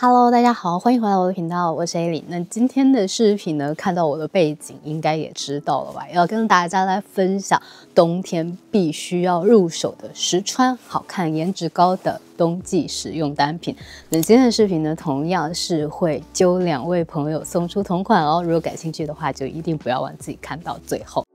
Hello， 大家好，歡迎回來我的頻道，我是 A 那今天的視頻呢，看到我的背景應該也知道了吧？要跟大家來分享冬天必須要入手的實穿、好看、顏值高的冬季實用單品。那今天的視頻呢，同樣是會揪2位朋友送出同款哦。如果感興趣的話，就一定不要忘記看到最後。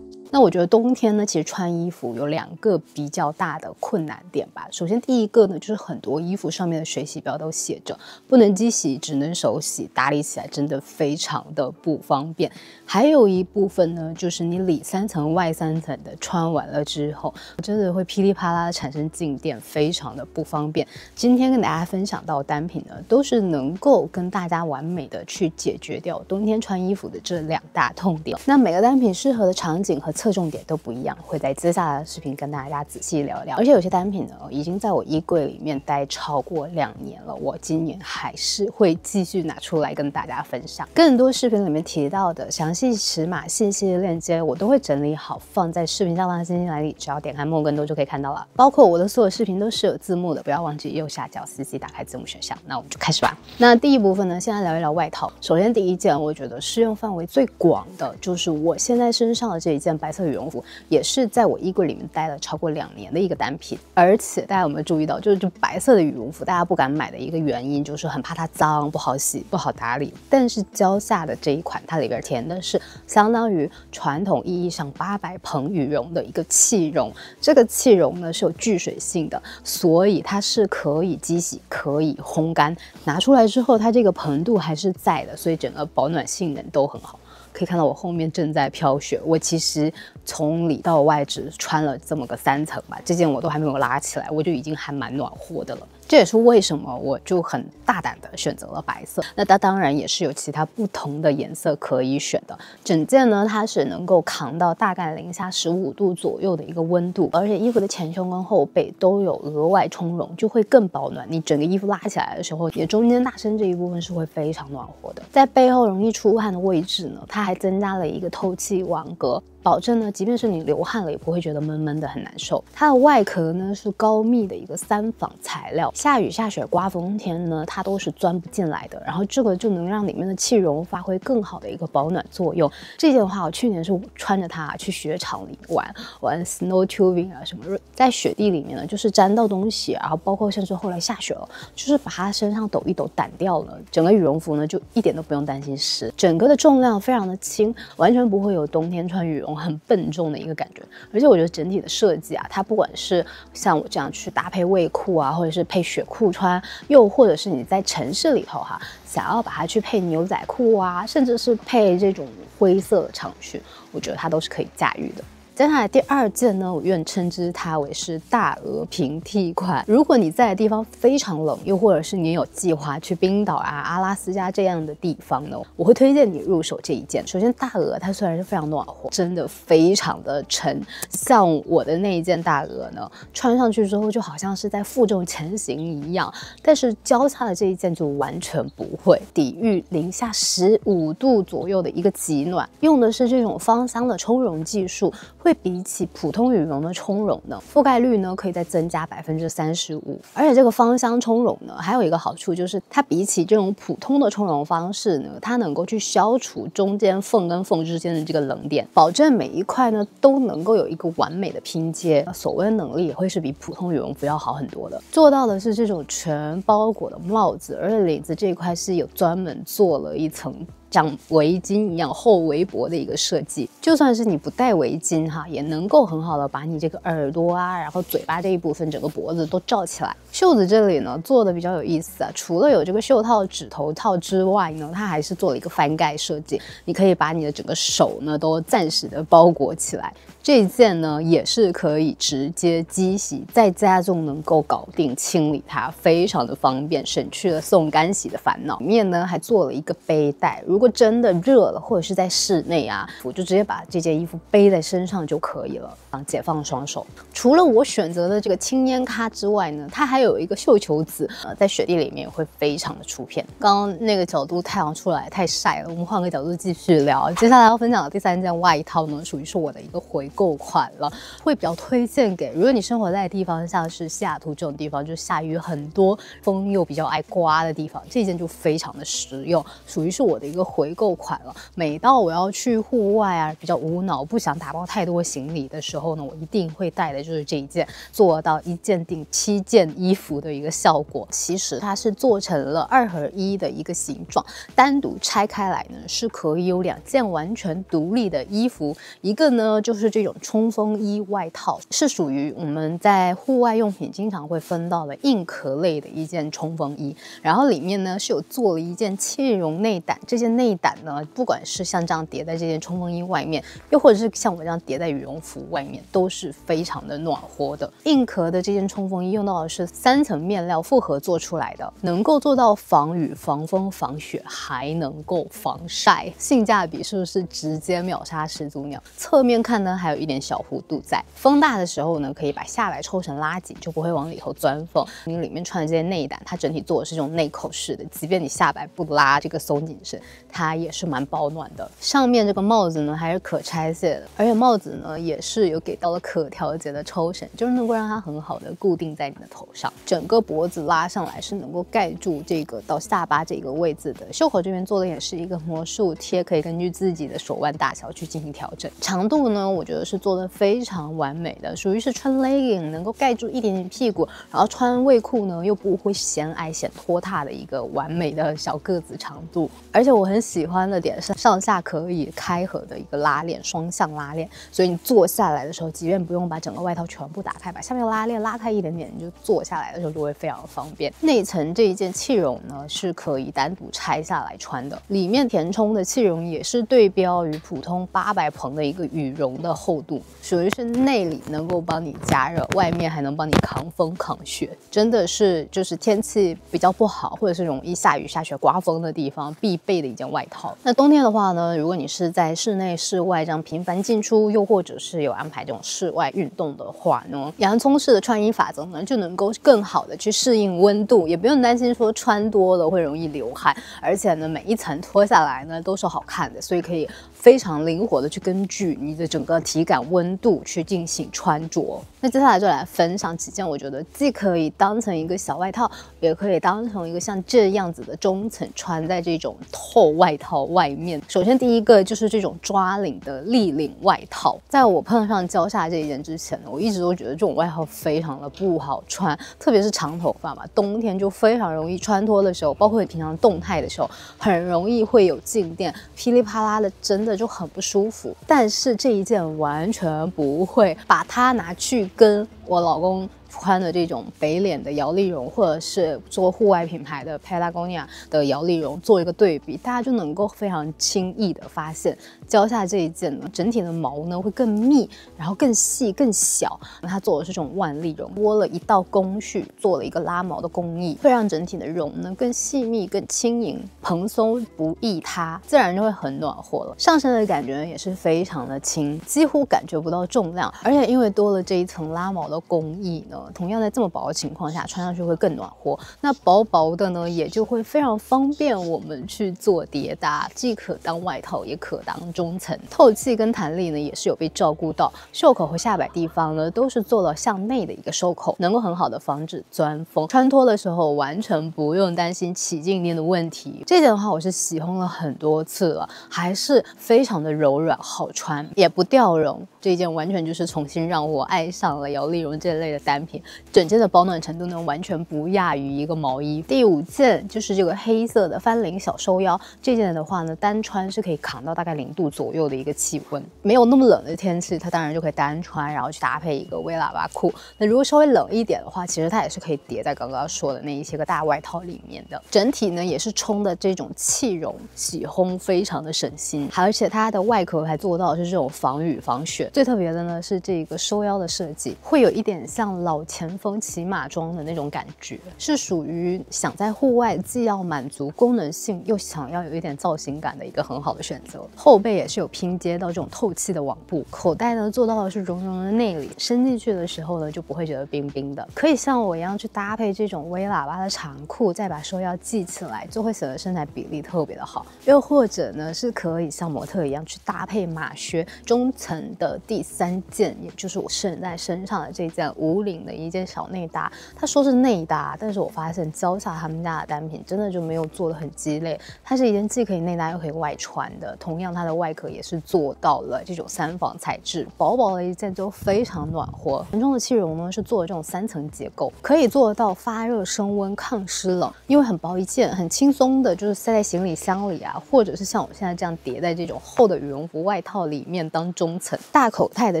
那我覺得冬天呢，其實穿衣服有2個比較大的困難點吧。首先第一個呢，就是很多衣服上面的水洗標都寫着不能機洗，只能手洗，打理起來真的非常的不方便。還有一部分呢，就是你裡3層外3層的穿完了之後，真的會噼里啪啦的產生靜電，非常的不方便。今天跟大家分享到的單品呢，都是能夠跟大家完美的去解決掉冬天穿衣服的這2大痛點。那每個單品適合的場景和側重點都不一樣，會在接下來的視頻跟大家仔細聊聊。而且有些單品呢，已經在我衣櫃裡面待超過2年了，我今年還是會繼續拿出來跟大家分享。更多視頻裡面提到的詳細尺碼信息的鏈接，我都會整理好放在視頻下方的信息欄裡，只要點開莫更多就可以看到了。包括我的所有視頻都是有字幕的，不要忘記右下角仔細打開字幕選項。那我們就開始吧。那第一部分呢，先來聊一聊外套。首先第一件，我覺得適用範圍最廣的就是我現在身上的這一件白色羽絨服，也是在我衣櫃裡面待了超過2年的一個單品。而且大家有沒有注意到，就是这白色的羽絨服大家不敢買的一個原因，就是很怕它髒，不好洗，不好打理。但是蕉下的這一款，它裡邊填的是相當於傳統意義上800蓬羽絨的一個氣絨。這個氣絨呢是有聚水性的，所以它是可以機洗，可以烘乾。拿出來之後，它這個蓬度還是在的，所以整個保暖性能都很好。可以看到我後面正在飄雪，我其實從裡到外只穿了這麼個3層吧，這件我都還沒有拉起來，我就已經還蠻暖和的了。這也是為什麼我就很大膽的選擇了白色。那它當然也是有其他不同的顏色可以選的。整件呢，它是能夠扛到大概零下15度左右的一個溫度，而且衣服的前胸跟後背都有額外充絨，就會更保暖。你整個衣服拉起來的時候，也中間大身這一部分是會非常暖和的。在背後容易出汗的位置呢，它還增加了一個透氣網格，保證呢，即便是你流汗了，也不會覺得悶悶的很難受。它的外殼呢是高密的一個3紡材料，下雨下雪刮風天呢，它都是鑽不進來的。然後這個就能讓裡面的氣絨發揮更好的一個保暖作用。這件的話，我去年是穿着它去雪場裡玩 snow tubing 啊什麼，在雪地裡面呢，就是沾到東西，然後包括甚至後來下雪了，就是把它身上抖一抖掸掉了，整個羽絨服呢就一點都不用擔心濕，整個的重量非常的輕，完全不會有冬天穿羽絨很笨重的一個感覺。而且我覺得整體的設計啊，它不管是像我這樣去搭配衛褲啊，或者是配雪褲穿，又或者是你在城市裡頭哈，想要把它去配牛仔褲啊，甚至是配這種灰色的長裙，我覺得它都是可以駕馭的。接下來第2件呢，我願稱之它為是大額平替款。如果你在的地方非常冷，又或者是你有計劃去冰島啊、阿拉斯加這樣的地方呢，我會推薦你入手這一件。首先大額它雖然是非常暖和，真的非常的沉，像我的那一件大額呢，穿上去之後就好像是在負重前行一樣，但是蕉下的這一件就完全不會，抵禦零下15度左右的一個極暖，用的是這種芳香的充絨技術，會比起普通羽絨的充絨呢，覆蓋率呢可以再增加35%。而且這個芳香充絨呢，還有一個好處就是它比起這種普通的充絨方式呢，它能夠去消除中間縫跟縫之間的這個冷點，保證每一塊呢都能夠有一個完美的拼接，锁溫能力也會是比普通羽絨服要好很多的。做到的是這種全包裹的帽子，而且領子這一塊是有專門做了一層像圍巾一樣厚圍脖的一個設計，就算是你不戴圍巾哈，也能夠很好的把你這個耳朵啊，然後嘴巴這一部分整個脖子都罩起來。袖子這裡呢做的比較有意思啊，除了有這個袖套、指頭套之外呢，它還是做了一個翻蓋設計，你可以把你的整個手呢都暫时的包裹起来。這一件呢也是可以直接機洗，在家中能夠搞定清理它，非常的方便，省去了送干洗的煩惱。裡面呢還做了一個背帶，如果真的熱了或者是在室內啊，我就直接把这件衣服背在身上就可以了，解放双手。除了我選擇的這個輕煙咖之外呢，它還有一個繡球子，在雪地裡面也會非常的出片。剛剛那個角度太陽出來太曬了，我們換個角度繼續聊。接下來要分享的第3件外套呢，屬於是我的一個回購款了，會比較推薦給如果你生活在的地方像是西雅圖這種地方，就是下雨很多，風又比較愛刮的地方，這件就非常的實用，屬於是我的一個回購款了。每到我要去戶外啊，比較無腦不想打包太多行李的時候呢，我一定會帶的就是這一件，做到1件訂7件衣服的一個效果。其實它是做成了2合1的一個形狀，單獨拆開來呢是可以有2件完全獨立的衣服。一個呢就是這種衝鋒衣外套，是屬於我們在戶外用品經常會分到的硬殼類的一件衝鋒衣，然後裡面呢是有做了一件氣絨內膽，這件內膽呢不管是像這樣疊在這件衝鋒衣外面，又或者是像我這樣疊在羽絨服外面，都是非常的暖和的。硬殼的這件衝鋒衣用到的是3層面料複合做出來的，能夠做到防雨、防風、防雪，還能夠防曬，性價比是不是直接秒殺始祖鳥？側面看呢還有一點小弧度在，風大的時候呢可以把下摆抽成拉緊，就不會往裡頭鑽縫。你裡面穿的这件內膽，它整體做的是這種內扣式的，即便你下擺不拉這個鬆緊繩，它也是蠻保暖的。上面這個帽子呢還是可拆卸的，而且帽子呢也是有給到了可調節的抽繩，就是能夠讓它很好的固定在你的頭上。整個脖子拉上來是能夠蓋住這個到下巴這個位置的。袖口這邊做的也是一個魔術貼，可以根據自己的手腕大小去進行調整。長度呢，我覺得是做的非常完美的，屬於是穿 legging 能夠蓋住一點點屁股，然後穿衛褲呢又不會顯矮顯拖沓的一個完美的小個子長度。而且我很喜歡的點是上下可以開合的一個拉鏈，雙向拉鏈，所以你坐下來的時候，即便不用把整個外套全部打開，把下面的拉鏈拉開一點點，你就坐下來的時候就會非常的方便。內層這一件氣絨呢是可以單獨拆下來穿的，裡面填充的氣絨也是對標於普通800蓬的一個羽絨的厚度，屬於是內裡能夠幫你加熱，外面還能幫你抗風抗雪，真的是就是天氣比較不好或者是容易下雨下雪刮風的地方必備的一件外套。那冬天的話呢，如果你是在室內室外這樣頻繁進出，又或者是有安排這種室外運動的話呢，洋蔥式的穿衣法則呢就能夠更好的去適應溫度，也不用擔心說穿多了會容易流汗，而且呢每一層脫下來呢都是好看的，所以可以非常靈活的去根據你的整個體感溫度去進行穿着。那接下来就來分享幾件我覺得既可以当成一個小外套，也可以當成一個像這樣子的中層穿在這種透外套外面。首先第一個就是這種抓領的立領外套，在我碰上蕉下這一件之前呢，我一直都覺得這種外套非常的不好穿，特別是長頭髮嘛，冬天就非常容易穿脫的時候，包括你平常動態的時候，很容易會有靜電，噼里啪啦的，真的就很不舒服。但是這一件完全不會，把它拿去跟我老公穿的這種北臉的搖粒絨，或者是做戶外品牌的 Patagonia 的搖粒絨做一個對比，大家就能夠非常輕易的發現，蕉下這一件呢，整體的毛呢會更密，然後更細更小。它做的是這種萬粒絨，窩了一道工序，做了一個拉毛的工藝，會讓整體的絨呢更細密、更輕盈、蓬鬆不易塌，自然就會很暖和了。上身的感覺也是非常的輕，幾乎感覺不到重量，而且因為多了這一层拉毛的工藝呢，同樣在這麼薄的情況下，穿上去會更暖和。那薄薄的呢，也就會非常方便我們去做疊搭，既可當外套，也可當中層。透氣跟彈力呢，也是有被照顧到。袖口和下擺地方呢，都是做了向內的一個收口，能夠很好的防止鑽風。穿脫的時候完全不用擔心起靜電的問題。這件的話，我是洗烘了很多次了，還是非常的柔軟好穿，也不掉絨。這一件完全就是重新讓我愛上了搖粒絨絨這類的單品，整件的保暖程度呢完全不亞于一個毛衣。第5件就是這個黑色的翻領小收腰，這件的話呢單穿是可以扛到大概0度左右的一個氣溫，沒有那麼冷的天氣，它當然就可以單穿，然後去搭配一個微喇叭褲。那如果稍微冷一點的話，其實它也是可以疊在剛剛說的那一些個大外套裡面的。整體呢也是衝的這種氣絨，洗烘非常的省心，而且它的外殼還做到的是這種防雨防雪。最特別的呢是這個收腰的設計，會有一點像老前鋒騎馬裝的那種感覺，是屬於想在戶外既要滿足功能性，又想要有一點造型感的一個很好的選擇。後背也是有拼接到這種透氣的網布，口袋呢做到的是絨絨的內裡，伸進去的時候呢就不會覺得冰冰的。可以像我一樣去搭配這種微喇叭的長褲，再把收腰繫起來，就會顯得身材比例特別的好。又或者呢是可以像模特一樣去搭配馬靴，中層的第3件，也就是我襯在身上的這件無領的一件小內搭。他說是內搭，但是我發現蕉下他們家的單品真的就沒有做得很雞肋，它是一件既可以內搭又可以外穿的。同樣它的外殼也是做到了這种3防材質，薄薄的一件就非常暖和。phần中的气絨呢是做了這種3層結構，可以做到發熱升溫抗濕冷，因為很薄一件，很輕鬆的就是塞在行李箱裡啊，或者是像我現在這樣疊在這種厚的羽絨服外套裡面當中層。大口袋的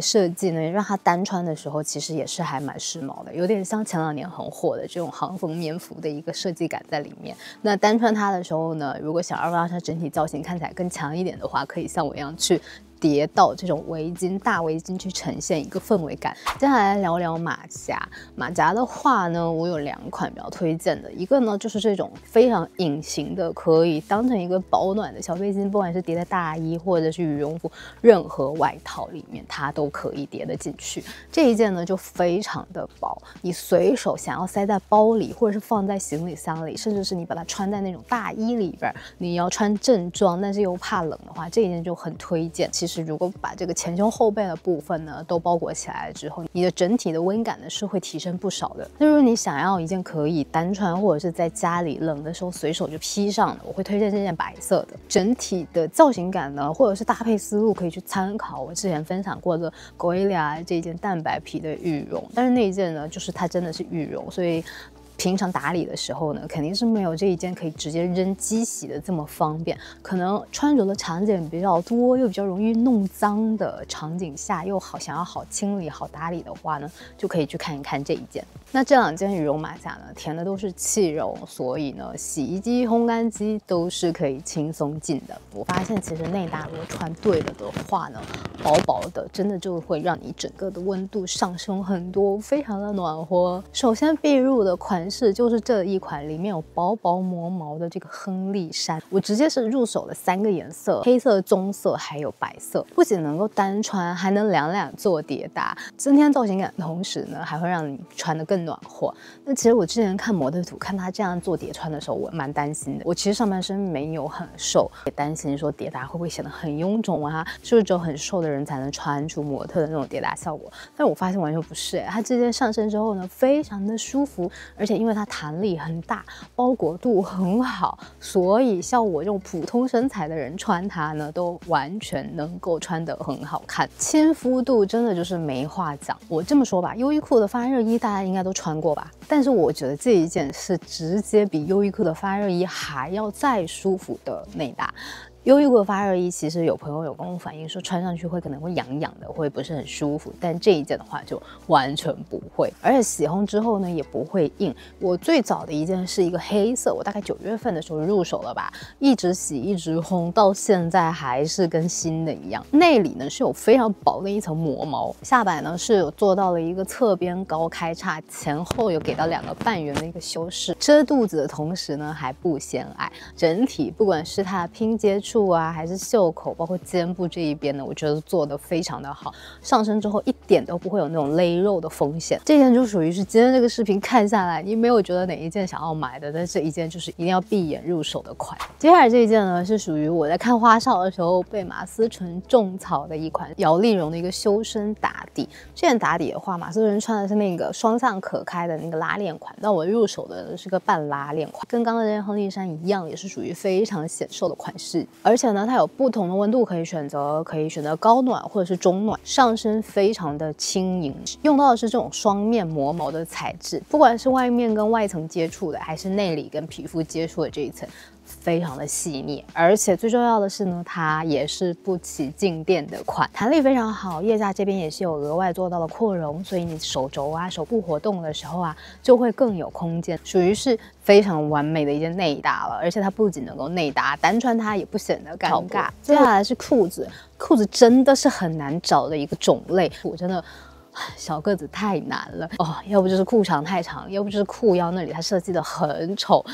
設計呢，讓它單穿的時候其實也是還蠻時髦的，有點像前2年很火的這種航風棉服的一個設計感在裡面。那單穿它的時候呢，如果想要讓它整體造型看起來更強一點的話，可以像我一樣去疊到這種圍巾、大圍巾去呈現一個氛圍感。接下來聊聊馬甲。馬甲的話呢，我有2款比較推薦的，一個呢就是這種非常隱形的，可以當成一個保暖的小背心，不管是疊在大衣或者是羽絨服，任何外套裡面它都可以疊得進去。這一件呢就非常的薄，你隨手想要塞在包裡，或者是放在行李箱裡，甚至是你把它穿在那種大衣裡邊，你要穿正裝但是又怕冷的話，這一件就很推薦。其實如果把這個前胸後背的部分呢都包裹起来之後，你的整體的溫感呢是会提升不少的。那如果你想要一件可以单穿或者是在家裡冷的时候隨手就披上的，我会推荐这件白色的。整体的造型感呢，或者是搭配思路可以去参考我之前分享過的 Goelia 這件蛋白皮的羽絨，但是那一件呢就是它真的是羽绒，所以平常打理的时候呢，肯定是没有这一件可以直接扔机洗的这麼方便。可能穿着的场景比較多，又比較容易弄髒的場景下，又想要好清理、好打理的話呢，就可以去看一看這一件。那這2件羽絨馬甲呢，填的都是氣絨，所以呢，洗衣機、烘乾機都是可以輕鬆進的。我發現其實內搭如果穿對了的話呢，薄薄的真的就會讓你整個的溫度上升很多，非常的暖和。首先必入的款式就是這一款，裡面有薄薄磨毛的這個亨利衫，我直接是入手的3個顏色，黑色、棕色還有白色，不僅能夠單穿，還能兩做疊搭，增添造型感的同時呢，還會讓你穿得更暖和。那其實我之前看模特圖，看他這樣做疊穿的時候，我蠻擔心的。我其實上半身沒有很瘦，也擔心說疊搭會不會顯得很臃腫啊？是不是只有很瘦的人才能穿出模特的那種疊搭效果？但我發現完全不是，它這件上身之後呢，非常的舒服，而且因為它彈力很大，包裹度很好，所以像我這種普通身材的人穿它呢，都完全能夠穿得很好看。親膚度真的就是沒話講。我這麼說吧，優衣庫的發熱衣大家應該都穿過吧？但是我覺得這一件是直接比優衣庫的發熱衣還要再舒服的內搭。優衣庫的發熱衣，其實有朋友有跟我反映說穿上去會可能會癢癢的，會不是很舒服。但這一件的話就完全不會，而且洗烘之後呢也不會硬。我最早的一件是一個黑色，我大概9月份的時候入手了吧，一直洗一直烘，到現在還是跟新的一樣。內裡呢是有非常薄的一層磨毛，下擺呢是有做到了一個側邊高開叉，前後有給到2個半圓的一個修飾，遮肚子的同時呢還不顯矮。整體不管是它的拼接處還是袖口，包括肩部這一邊呢，我覺得做得非常的好。上身之後一點都不會有那種勒肉的風險。這件就屬於是今天這個視頻看下來，你沒有覺得哪一件想要買的，但這一件就是一定要閉眼入手的款。接下來這一件呢，是屬於我在看花少的時候被馬思純種草的一款搖粒絨的一個修身打底。這件打底的話，馬思純穿的是那個雙向可開的那個拉鏈款，但我入手的是個半拉鏈款，跟剛剛的這件亨利衫一樣，也是屬於非常顯瘦的款式。而且呢，它有不同的溫度可以選擇，可以選擇高暖或者是中暖，上身非常的輕盈，用到的是这種雙面磨毛的材質，不管是外面跟外層接觸的，還是內裡跟皮膚接觸的這一層，非常的細膩，而且最重要的是呢，它也是不起靜電的款，彈力非常好。腋下這邊也是有額外做到了擴容，所以你手肘啊、手部活動的時候啊，就會更有空間，屬於是非常完美的一件內搭了。而且它不僅能夠內搭，單穿它也不顯得尷尬。接下來是褲子，褲子真的是很難找的一個種類，我真的。小個子太難了哦，要不就是褲長太長，要不就是褲腰那裡它設計的很醜。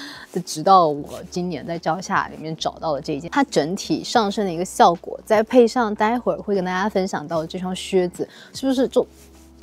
直到我今年在蕉下裡面找到了這一件，它整體上身的一個效果，再配上待會兒會跟大家分享到的這雙靴子，是不是就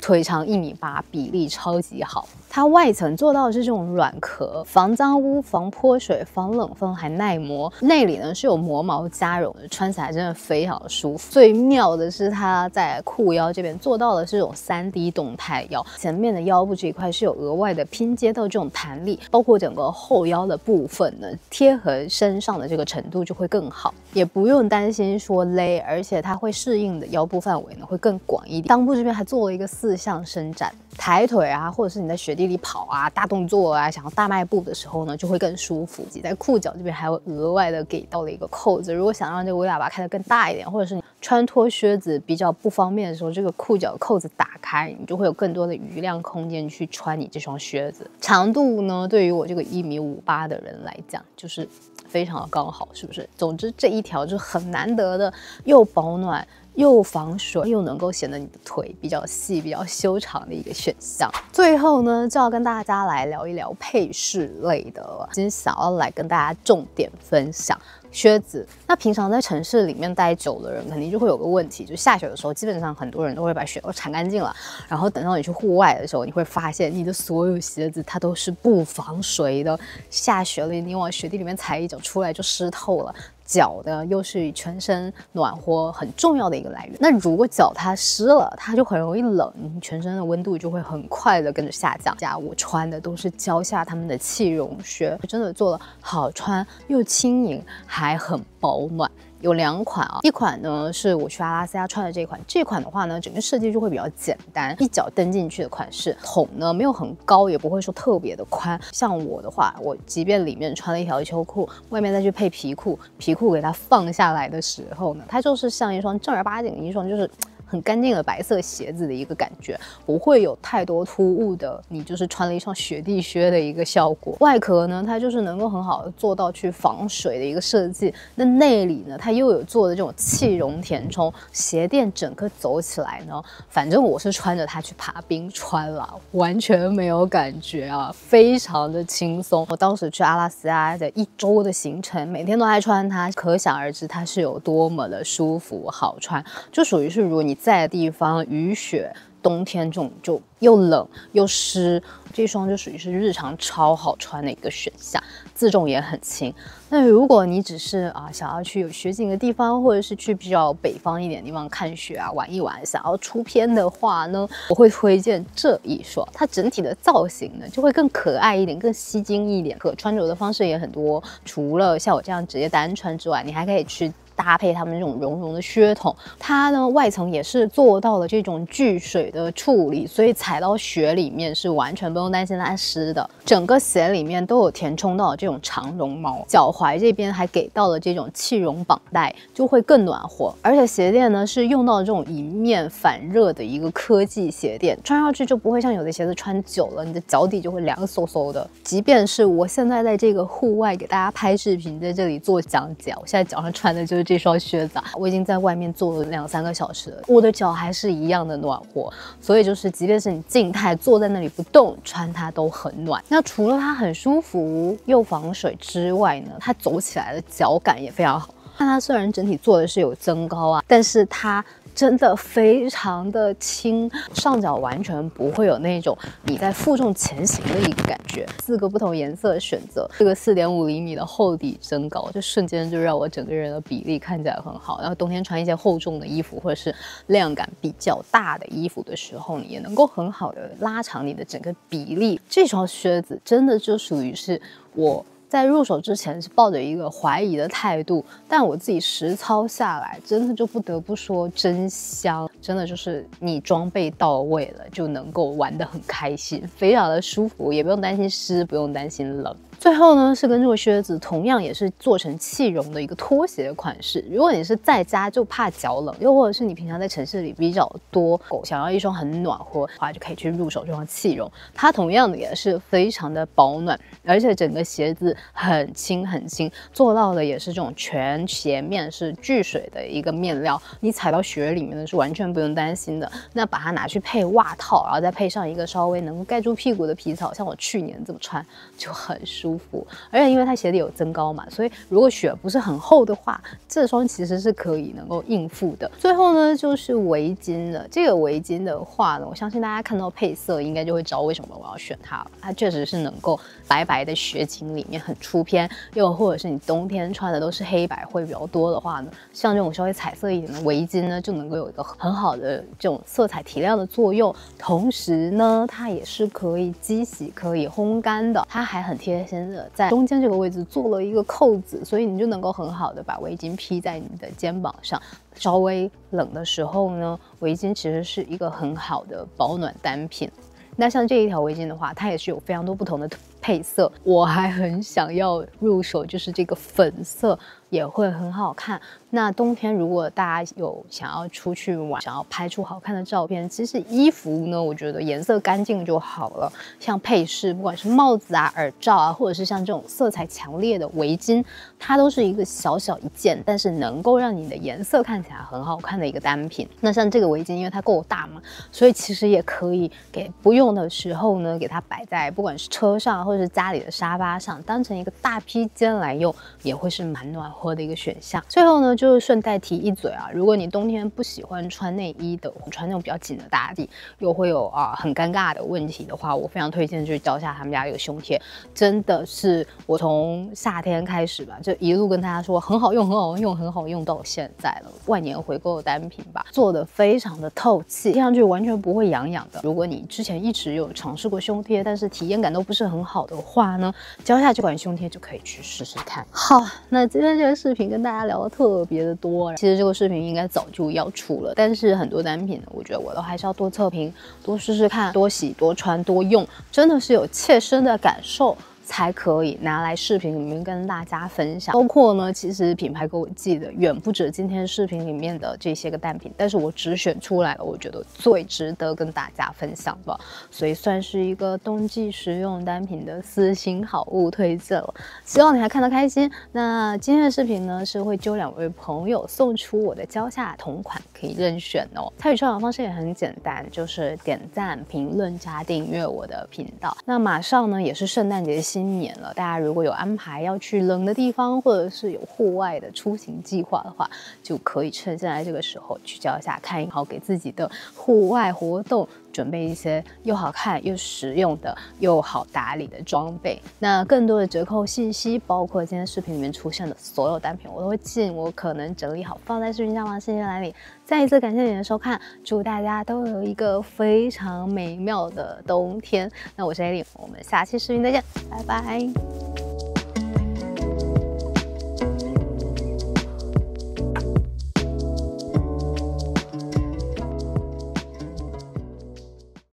腿長1.8米，比例超級好？它外层做到的是這種軟殼，防髒污、防潑水、防冷風，還耐磨。內裡呢是有磨毛加絨的，穿起來真的非常的舒服。最妙的是它在褲腰這邊做到的是這種3D 動態腰，前面的腰部這一塊是有額外的拼接到這種彈力，包括整個後腰的部分呢，貼合身上的這個程度就會更好，也不用擔心說勒，而且它會適應的腰部範圍呢會更廣一點。襠部這邊還做了一個4項伸展。抬腿啊，或者是你在雪地裡跑啊、大動作啊，想要大邁步的時候呢，就會更舒服。在褲腳這邊還有額外的給到了一個扣子，如果想讓這個圍喇叭開得更大一點，或者是你穿脫靴子比較不方便的時候，這個褲腳扣子打開，你就會有更多的餘量空間去穿你這雙靴子。長度呢，對於我這個1.58米的人來講，就是非常的剛好，是不是？總之這一條就是很難得的，又保暖。又防水，又能夠顯得你的腿比較細、比較修長的一個選項。最後呢，就要跟大家來聊一聊配飾類的了。今天想要來跟大家重點分享靴子。那平常在城市裡面待久的人，肯定就會有個問題，就下雪的時候，基本上很多人都會把雪都鏟乾淨了。然後等到你去戶外的時候，你會發現你的所有鞋子它都是不防水的。下雪了，你往雪地裡面踩一腳出來就濕透了。腳呢，又是全身暖和很重要的一個來源。那如果腳它濕了，它就很容易冷，你全身的温度就会很快的跟着下降。我穿的都是蕉下他們的气绒靴，真的做了好穿又轻盈，還很保暖。有2款啊，一款呢是我去阿拉斯加穿的這款，這款的話呢，整個設計就會比較簡單，一腳蹬進去的款式，筒呢沒有很高，也不會說特別的寬。像我的話，我即便裡面穿了一條秋褲，外面再去配皮褲，皮褲給它放下來的時候呢，它就是像一雙正兒八經的一雙就是很乾淨的白色鞋子的一個感覺，不會有太多突兀的，你就是穿了一雙雪地靴的一個效果。外殼呢，它就是能夠很好的做到去防水的一個設計。那內裡呢，它又有做的這種氣絨填充，鞋墊整個走起來呢，反正我是穿着它去爬冰川了，完全沒有感覺啊，非常的輕鬆。我當時去阿拉斯加的1周的行程，每天都在穿它，可想而知它是有多麼的舒服好穿，就屬於是如果你在的地方雨雪冬天这種就又冷又濕，這雙就屬於是日常超好穿的一個選項，自重也很輕。那如果你只是想要去有雪景的地方，或者是去比較北方一點的地方看雪啊玩一玩，想要出片的話呢，我會推薦這一雙。它整體的造型呢就會更可愛一點，更吸睛一點，可穿着的方式也很多。除了像我這樣直接單穿之外，你還可以去搭配他們這種绒绒的靴筒，它呢外層也是做到了這種聚水的處理，所以踩到雪裡面是完全不用擔心它濕的。整個鞋裡面都有填充到這種長絨毛，腳踝這邊還給到了這種氣絨綁帶，就會更暖和。而且鞋墊呢是用到了這種迎面反熱的一個科技鞋墊，穿上去就不會像有的鞋子穿久了你的腳底就會涼嗖嗖的。即便是我現在在這個戶外給大家拍視頻，在這裡做講解，我現在腳上穿的就是這雙靴子，我已經在外面坐了2-3個小時了，我的腳還是一樣的暖和。所以就是即便是你靜態坐在那裡不動，穿它都很暖。那除了它很舒服又防水之外呢，它走起来的脚感也非常好。那它虽然整体做的是有增高啊，但是它真的非常的輕，上腳完全不会有那種你在負重前行的一個感觉。4個不同顏色的選擇，這個4.5厘米的厚底增高，就瞬間就讓我整個人的比例看起來很好。然後冬天穿一些厚重的衣服或者是量感比較大的衣服的時候，你也能夠很好的拉長你的整個比例。这双靴子真的就屬於是我在入手之前是抱着一個懷疑的態度，但我自己實操下來，真的就不得不說真香，真的就是你裝備到位了，就能夠玩得很開心，非常的舒服，也不用擔心濕，不用擔心冷。最後呢，是跟这个靴子同樣也是做成氣絨的一個拖鞋款式。如果你是在家就怕腳冷，又或者是你平常在城市裡比較多，想要一雙很暖和的話，就可以去入手這雙氣絨。它同樣的也是非常的保暖，而且整個鞋子很輕很輕，做到的也是這種全鞋面是聚水的一個面料，你踩到雪裡面呢是完全不用擔心的。那把它拿去配襪套，然後再配上一個稍微能夠蓋住屁股的皮草，像我去年這麼穿就很舒服。而且因為它鞋底有增高嘛，所以如果雪不是很厚的話，這雙其實是可以能夠應付的。最後呢，就是圍巾了。這個圍巾的話呢，我相信大家看到配色應該就會知道為什麼我要選它了。它確實是能夠白白的雪景裡面很出片，又或者是你冬天穿的都是黑白會比較多的話呢，像這種稍微彩色一點的圍巾呢，就能夠有一個很好的這種色彩提亮的作用。同時呢，它也是可以機洗、可以烘乾的。它還很貼心的在中間這個位置做了一個扣子，所以你就能夠很好的把圍巾披在你的肩膀上。稍微冷的時候呢，圍巾其實是一個很好的保暖單品。那像這一條圍巾的話，它也是有非常多不同的配色，我還很想要入手，就是這個粉色也會很好看。那冬天如果大家有想要出去玩，想要拍出好看的照片，其實衣服呢，我覺得顏色乾淨就好了。像配飾，不管是帽子啊、耳罩啊，或者是像這種色彩強烈的圍巾，它都是一個小小一件，但是能夠讓你的顏色看起來很好看的一個單品。那像這個圍巾，因為它夠大嘛，所以其實也可以給不用的時候呢，給它擺在不管是車上或者是家裡的沙發上，當成一個大披肩來用，也會是蠻暖和的一個選項。最後呢，就是順帶提一嘴啊，如果你冬天不喜歡穿內衣的，穿那種比較緊的打底，又會有很尷尬的問題的話，我非常推薦就是蕉下他們家有胸貼，真的是我從夏天開始吧，就一路跟大家說很好用，很好用，很好用到現在了，萬年回購的單品吧，做的非常的透氣，貼上去完全不會癢癢的。如果你之前一直有嘗試過胸貼，但是體驗感都不是很好的話呢，蕉下這款胸貼就可以去試試看。好，那今天這個視頻跟大家聊得特別的多，其實這個視頻應該早就要出了，但是很多單品呢，我覺得我都還是要多測評、多試試看、多洗、多穿、多用，真的是有切身的感受，才可以拿來視頻裡面跟大家分享。包括呢，其實品牌給我寄的遠不止今天視頻裡面的這些個單品，但是我只選出來了我覺得最值得跟大家分享的，所以算是一個冬季實用單品的私心好物推薦了。希望你還看得開心。那今天的視頻呢，是會揪2位朋友送出我的蕉下同款，可以任選哦。參與抽獎方式也很簡單，就是點讚、評論加訂閱我的頻道。那馬上呢也是聖誕節新年了，大家如果有安排要去冷的地方，或者是有戶外的出行計劃的話，就可以趁現在這個時候去蕉下看一好，給自己的戶外活動準備一些又好看又實用的又好打理的裝備。那更多的折扣信息，包括今天視頻裡面出現的所有單品，我都會盡我可能整理好放在視頻下方信息欄裡。再一次感謝你的收看，祝大家都有一個非常美妙的冬天。那我是艾莉，我們下期視頻再見，拜拜。